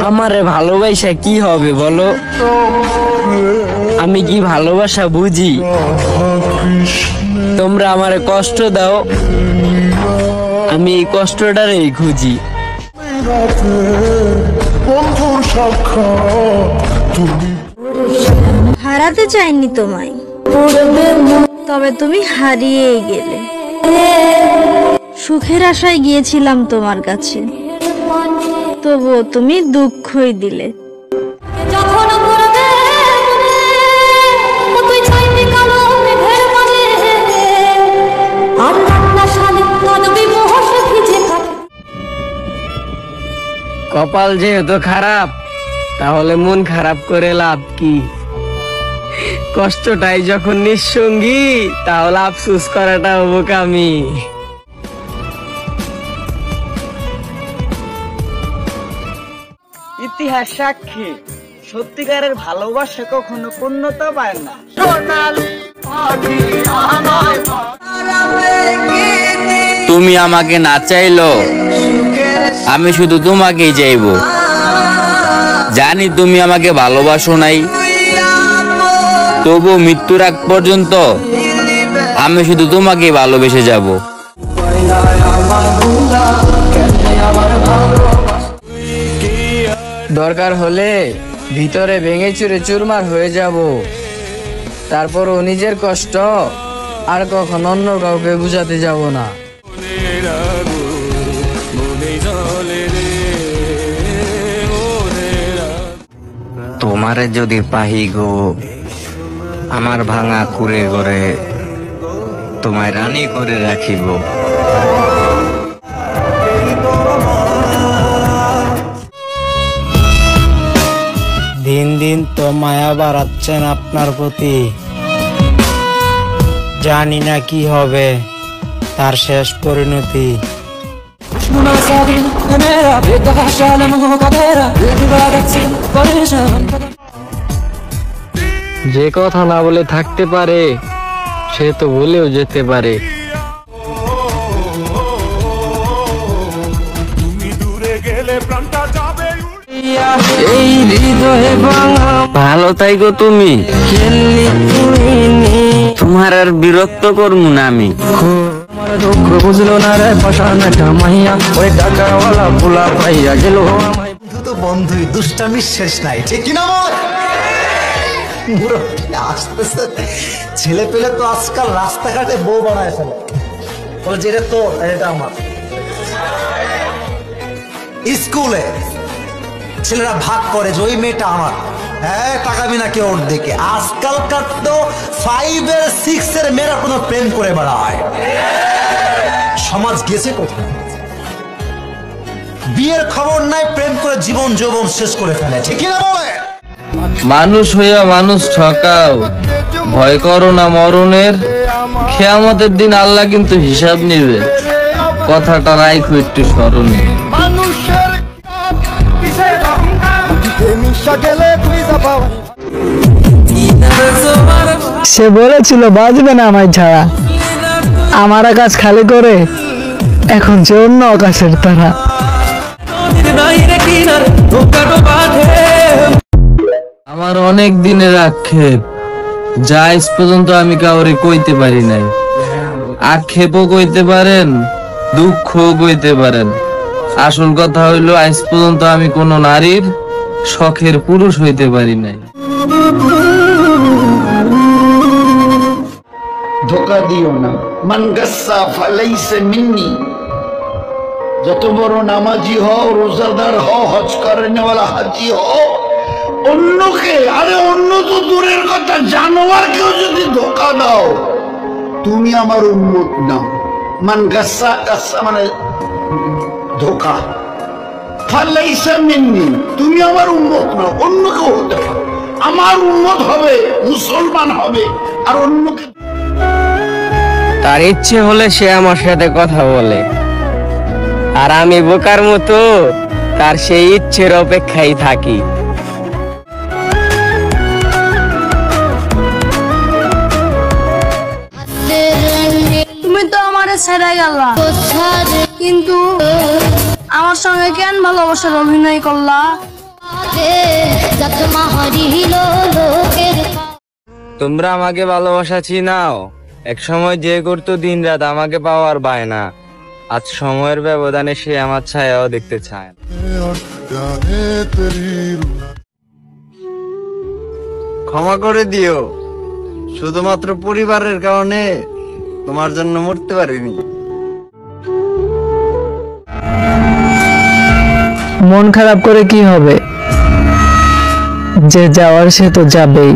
আমারে ভালোবাসা কি হবে বলো? আমি কি ভালোবাসা বুঝি? তোমরা আমারে কষ্ট দাও, আমি এই কষ্টটারই খুঁজি। হারাতে চাইনি তোমায়, তবে তুমি হারিয়েই গেলে। সুখের আশায় গিয়েছিলাম তোমার কাছে, তবুও তুমি দুঃখই দিলে। কপাল যেহেতু খারাপ, তাহলে মন খারাপ করে লাভ কি? কষ্টটাই যখন নিঃসঙ্গী, তাহলে আফসোস করাটা বোকামি। ইতিহাস সাক্ষী, সত্যিকারের ভালোবাসা কখনো পূর্ণতা পায় না। তুমি আমাকে না চাইলো, আমি শুধু তোমাকেই চাইবো। জানি তুমি আমাকে ভালোবাসো নাই, তবু মৃত্যুর আগ পর্যন্ত আমি শুধু তোমাকেই ভালোবেসে যাব। দরকার হলে ভিতরে ভেঙে চুরে চুরমার হয়ে যাব, তারপরও নিজের কষ্ট আর কখন অন্য কাউকে বুঝাতে যাব না। তোমারে যদি পাহি গো আমার ভাঙা কুড়ে ঘরে, তোমায় রানী করে রাখিব। দিন দিন তো মায়া বাড়াচ্ছেন আপনার প্রতি, জানি না কি হবে তার শেষ পরিণতি। যে কথা না বলে থাকতে পারে, সে তো বলেও যেতে পারে। এই হৃদয়ে ভালো তাই গো তুমি, তোমার আর বিরক্ত করবো না আমি। বুঝলো না রে পাশানা মাইয়া, ওই টাকাওয়ালা পোলা পাইয়া গেল। বন্ধু তো বন্ধুই, দুষ্টামির শেষ নাই, ঠিক কিনা বল? আসতেছে ছেলে পেলে তো আজকাল রাস্তাঘাটে বউ বানায় ফেলে, বলে যে এটা তোর এটা আমার। স্কুলে ছেলেরা ভাগ করে যে ওই মেয়েটা আমার, হ্যাঁ টাকাবি না কেউ ওর দিকে। আজকালকার তো 5 এর 6 এর মেয়েরা কোনো প্রেম করে বেড়ায়। সমাজ গেছে কোথায়? বিয়ের খবর নাই, প্রেম করে জীবন যৌবন শেষ করে ফেলে, ঠিক না বলে? মানুষ হইয়া মানুষ ঠকাও, ভয় করো না মরণের। কিয়ামতের দিন আল্লাহ কিন্তু হিসাব নিবে, কথাটা রাখো একটু স্মরণে। সে বলেছিল বাজবে না আমায় ছাড়া, আমার আকাশ খালি করে এখন যে অন্য আকাশের তারা। আমার অনেক দিনের আক্ষেপ, যা আজ পর্যন্ত আমি কাউরে কইতে পারি নাই। আক্ষেপও কইতে পারেন, দুঃখও কইতে পারেন। আসল কথা হইলো আজ পর্যন্ত আমি কোন নারীর শখের পুরুষ হইতে পারি নাই। ধোকা দিও না, মান গাসসা ফালাইসা মিন্নি। যত বড় নামাজি হও, রোজাদার হও, হজ করেনেওয়ালা হাজি হও, অন্যকে, আরে অন্য তো দূরের কথা, জানোয়ারকেও যদি ধোকা দাও, তুমি আমার উম্মত নাও। মান গাসসা, গাসসা মানে ধোকা, ফালাইসা মিন্নি, তুমি আমার উম্মত নাও। অন্য কেউ হতে পারে, আমার উম্মত হবে, মুসলমান হবে, আর অন্যকে। তার ইচ্ছে হলে সে আমার সাথে কথা বলে, আর আমি বোকার মতো তার সেই ইচ্ছের অপেক্ষায় থাকি। তুমি তো আমারে ছেড়ে গেলা, কিন্তু আমার সঙ্গে কেন ভালোবাসার অভিনয় করলা? তোমরা আমাকে ভালোবাসা চিনাও, এক সময় যে করতো দিন রাত আমাকে পাওয়ার বায়না, আজ সময়ের ব্যবধানে সে আমার ছায়াও দেখতে চায় না। ক্ষমা করে দিও, শুধুমাত্র পরিবারের কারণে তোমার জন্য মরতে পারিনি। মন খারাপ করে কি হবে, যে যাওয়ার সে তো যাবেই।